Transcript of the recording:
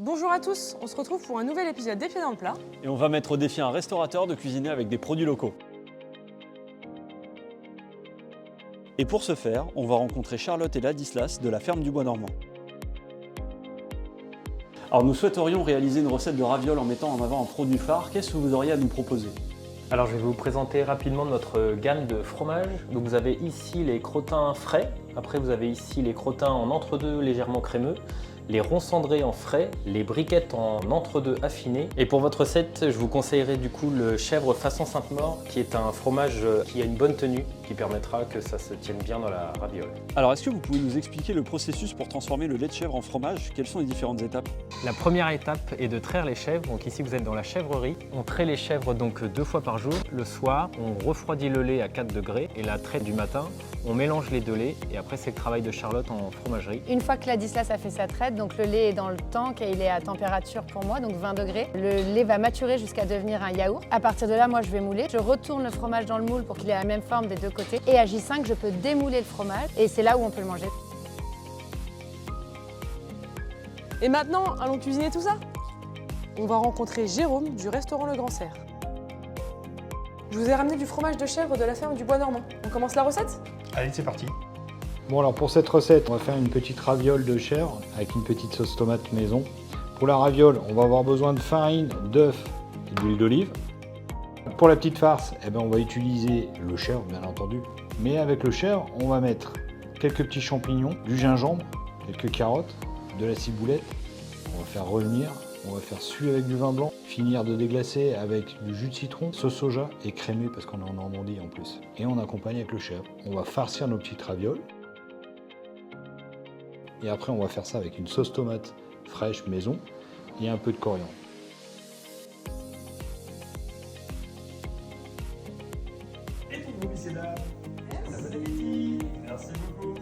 Bonjour à tous, on se retrouve pour un nouvel épisode des Pieds dans le plat. Et on va mettre au défi un restaurateur de cuisiner avec des produits locaux. Et pour ce faire, on va rencontrer Charlotte et Ladislas de la ferme du Bois Normand. Alors nous souhaiterions réaliser une recette de ravioles en mettant en avant un produit phare. Qu'est-ce que vous auriez à nous proposer? Alors je vais vous présenter rapidement notre gamme de fromages. Donc vous avez ici les crottins frais, après vous avez ici les crottins en entre-deux légèrement crémeux, les ronds cendrés en frais, les briquettes en entre-deux affinés. Et pour votre recette, je vous conseillerais du coup le chèvre façon Sainte-Maure, qui est un fromage qui a une bonne tenue, qui permettra que ça se tienne bien dans la raviole. Alors est-ce que vous pouvez nous expliquer le processus pour transformer le lait de chèvre en fromage? Quelles sont les différentes étapes? La première étape est de traire les chèvres. Donc ici vous êtes dans la chèvrerie. On traite les chèvres donc 2 fois par jour. Le soir, on refroidit le lait à 4 degrés et la traite du matin, on mélange les deux laits et après c'est le travail de Charlotte en fromagerie. Une fois que Ladislas a fait sa traite, donc le lait est dans le tank et il est à température pour moi, donc 20 degrés. Le lait va maturer jusqu'à devenir un yaourt. À partir de là, moi je vais mouler. Je retourne le fromage dans le moule pour qu'il ait la même forme des deux côtés. Et à J5, je peux démouler le fromage et c'est là où on peut le manger. Et maintenant, allons cuisiner tout ça. On va rencontrer Jérôme du restaurant Le Grand Cerf. Je vous ai ramené du fromage de chèvre de la ferme du Bois Normand. On commence la recette? Allez, c'est parti. Bon, alors pour cette recette, on va faire une petite raviole de chèvre avec une petite sauce tomate maison. Pour la raviole, on va avoir besoin de farine, d'œufs et d'huile d'olive. Pour la petite farce, on va utiliser le chèvre bien entendu. Mais avec le chèvre, on va mettre quelques petits champignons, du gingembre, quelques carottes, de la ciboulette. On va faire revenir, on va faire suer avec du vin blanc, finir de déglacer avec du jus de citron, sauce soja et crémé parce qu'on est en Normandie en plus. Et on accompagne avec le chèvre. On va farcir nos petites ravioles. Et après, on va faire ça avec une sauce tomate fraîche maison et un peu de coriandre. Et pour vous, messieurs dames, bon appétit. Merci beaucoup.